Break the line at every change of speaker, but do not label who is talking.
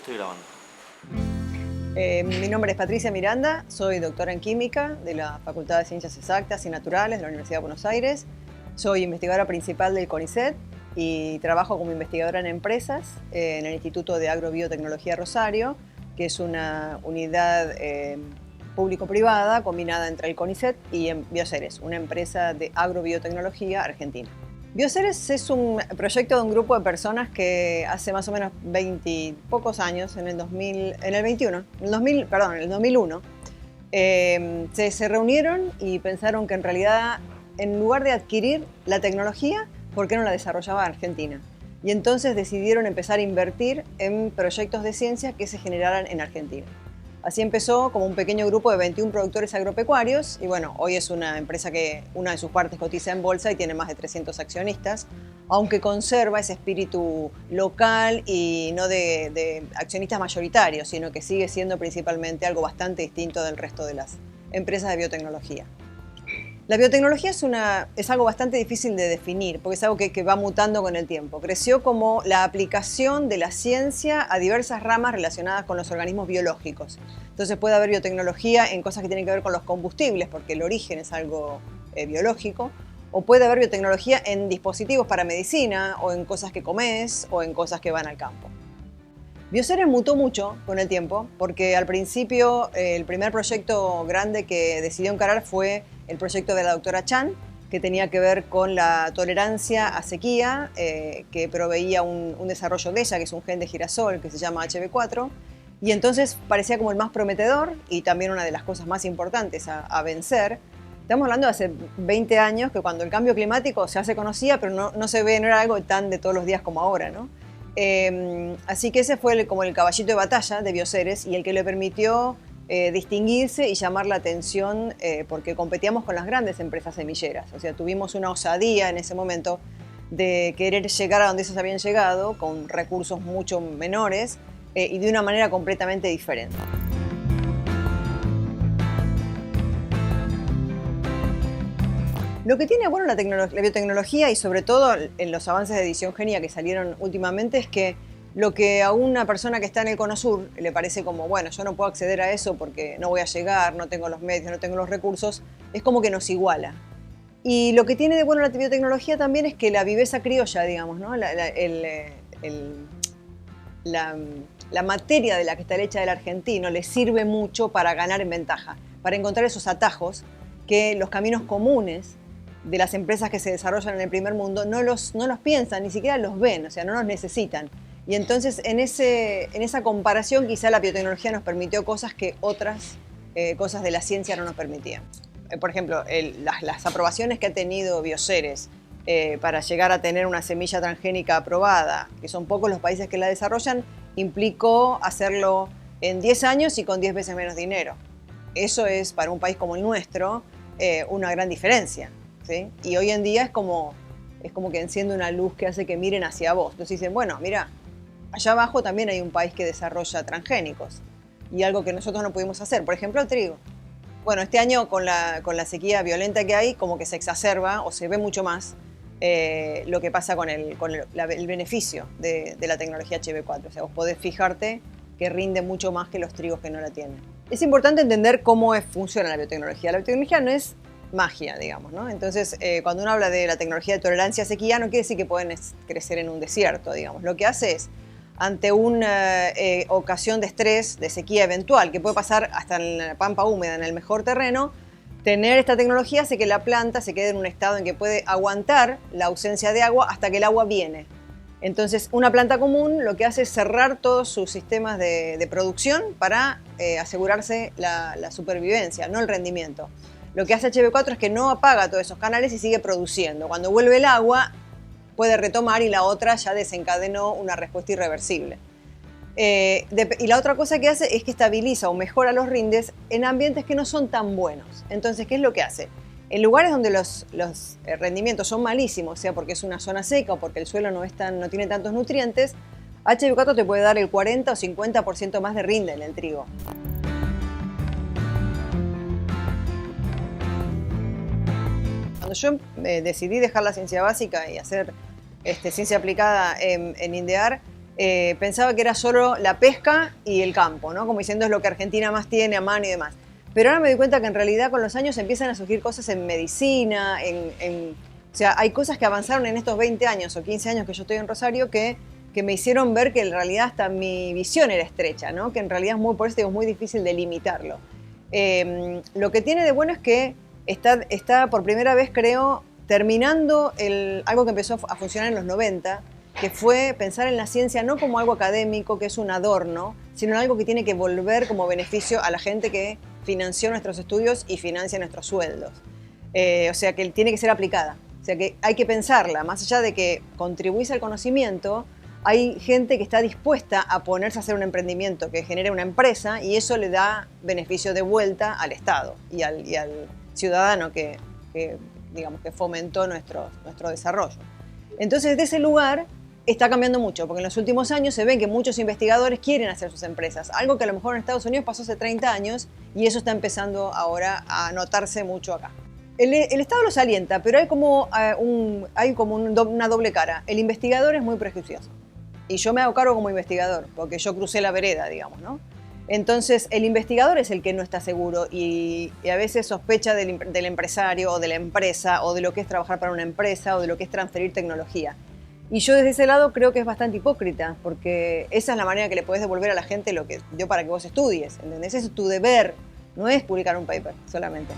estoy grabando.
Mi nombre es Patricia Miranda, soy doctora en Química de la Facultad de Ciencias Exactas y Naturales de la Universidad de Buenos Aires. Soy investigadora principal del CONICET y trabajo como investigadora en empresas en el Instituto de Agrobiotecnología Rosario, que es una unidad público-privada combinada entre el CONICET y Bioceres, una empresa de agrobiotecnología argentina. Bioceres es un proyecto de un grupo de personas que hace más o menos 20 y pocos años, en el 2001, se reunieron y pensaron que en realidad, en lugar de adquirir la tecnología, ¿por qué no la desarrollaba Argentina? Y entonces decidieron empezar a invertir en proyectos de ciencia que se generaran en Argentina. Así empezó como un pequeño grupo de 21 productores agropecuarios y bueno, hoy es una empresa que una de sus partes cotiza en bolsa y tiene más de 300 accionistas, aunque conserva ese espíritu local y no de accionistas mayoritarios, sino que sigue siendo principalmente algo bastante distinto del resto de las empresas de biotecnología. La biotecnología es algo bastante difícil de definir, porque es algo que va mutando con el tiempo. Creció como la aplicación de la ciencia a diversas ramas relacionadas con los organismos biológicos. Entonces puede haber biotecnología en cosas que tienen que ver con los combustibles, porque el origen es algo biológico, o puede haber biotecnología en dispositivos para medicina, o en cosas que comes, o en cosas que van al campo. Bioceres mutó mucho con el tiempo, porque al principio el primer proyecto grande que decidió encarar fue el proyecto de la doctora Chan, que tenía que ver con la tolerancia a sequía, que proveía un desarrollo de ella, que es un gen de girasol que se llama HB4, y entonces parecía como el más prometedor y también una de las cosas más importantes a vencer. Estamos hablando de hace 20 años, que cuando el cambio climático ya se conocía, pero no era algo tan de todos los días como ahora, ¿no? Así que ese fue como el caballito de batalla de Bioceres y el que le permitió distinguirse y llamar la atención porque competíamos con las grandes empresas semilleras. O sea, tuvimos una osadía en ese momento de querer llegar a donde ellos habían llegado con recursos mucho menores y de una manera completamente diferente. Lo que tiene bueno la biotecnología y sobre todo en los avances de edición génica que salieron últimamente es que lo que a una persona que está en el Cono Sur le parece como, bueno, yo no puedo acceder a eso porque no voy a llegar, no tengo los medios, no tengo los recursos, es como que nos iguala. Y lo que tiene de bueno la biotecnología también es que la viveza criolla, digamos, ¿no? La materia de la que está hecha del argentino le sirve mucho para ganar en ventaja, para encontrar esos atajos que los caminos comunes de las empresas que se desarrollan en el primer mundo no los piensan, ni siquiera los ven, o sea, no los necesitan. Y entonces en esa comparación quizá la biotecnología nos permitió cosas que otras cosas de la ciencia no nos permitían. Por ejemplo, las aprobaciones que ha tenido Bioceres para llegar a tener una semilla transgénica aprobada, que son pocos los países que la desarrollan, implicó hacerlo en 10 años y con 10 veces menos dinero. Eso es para un país como el nuestro una gran diferencia, ¿sí? Y hoy en día es como que enciende una luz que hace que miren hacia vos. Entonces dicen, bueno, mira, allá abajo también hay un país que desarrolla transgénicos y algo que nosotros no pudimos hacer, por ejemplo el trigo. Bueno, este año con la sequía violenta que hay, como que se exacerba o se ve mucho más lo que pasa con el beneficio de la tecnología HB4. O sea, vos podés fijarte que rinde mucho más que los trigos que no la tienen. Es importante entender cómo funciona la biotecnología. La biotecnología no es magia, digamos, ¿no? Entonces, cuando uno habla de la tecnología de tolerancia a sequía, no quiere decir que pueden crecer en un desierto, digamos. Lo que hace es, ante una ocasión de estrés, de sequía eventual, que puede pasar hasta en la pampa húmeda, en el mejor terreno, tener esta tecnología hace que la planta se quede en un estado en que puede aguantar la ausencia de agua hasta que el agua viene. Entonces, una planta común lo que hace es cerrar todos sus sistemas de producción para asegurarse la supervivencia, no el rendimiento. Lo que hace HB4 es que no apaga todos esos canales y sigue produciendo. Cuando vuelve el agua, puede retomar y la otra ya desencadenó una respuesta irreversible. Y la otra cosa que hace es que estabiliza o mejora los rindes en ambientes que no son tan buenos. Entonces, ¿qué es lo que hace? En lugares donde los rendimientos son malísimos, sea porque es una zona seca o porque el suelo no tiene tantos nutrientes, HB4 te puede dar el 40 o 50% más de rinde en el trigo. Cuando yo decidí dejar la ciencia básica y hacer ciencia aplicada en INDEAR, pensaba que era solo la pesca y el campo, ¿no? Como diciendo es lo que Argentina más tiene a mano y demás. Pero ahora me doy cuenta que en realidad con los años empiezan a surgir cosas en medicina, o sea, hay cosas que avanzaron en estos 20 años o 15 años que yo estoy en Rosario que me hicieron ver que en realidad hasta mi visión era estrecha, ¿no? Que en realidad por eso digo, es muy difícil delimitarlo. Lo que tiene de bueno es que está por primera vez, creo, terminando algo que empezó a funcionar en los 90, que fue pensar en la ciencia no como algo académico, que es un adorno, sino en algo que tiene que volver como beneficio a la gente que financió nuestros estudios y financia nuestros sueldos. O sea, que tiene que ser aplicada. O sea, que hay que pensarla. Más allá de que contribuís al conocimiento, hay gente que está dispuesta a ponerse a hacer un emprendimiento que genere una empresa y eso le da beneficio de vuelta al Estado y al ciudadano que digamos, que fomentó nuestro desarrollo. Entonces, desde ese lugar está cambiando mucho, porque en los últimos años se ven que muchos investigadores quieren hacer sus empresas, algo que a lo mejor en Estados Unidos pasó hace 30 años y eso está empezando ahora a notarse mucho acá. El Estado los alienta, pero hay como una doble cara. El investigador es muy prejuicioso y yo me hago cargo como investigador, porque yo crucé la vereda, digamos, ¿no? Entonces, el investigador es el que no está seguro y a veces sospecha del empresario o de la empresa o de lo que es trabajar para una empresa o de lo que es transferir tecnología. Y yo desde ese lado creo que es bastante hipócrita, porque esa es la manera que le podés devolver a la gente lo que dio para que vos estudies, ¿entendés? Ese es tu deber, no es publicar un paper solamente.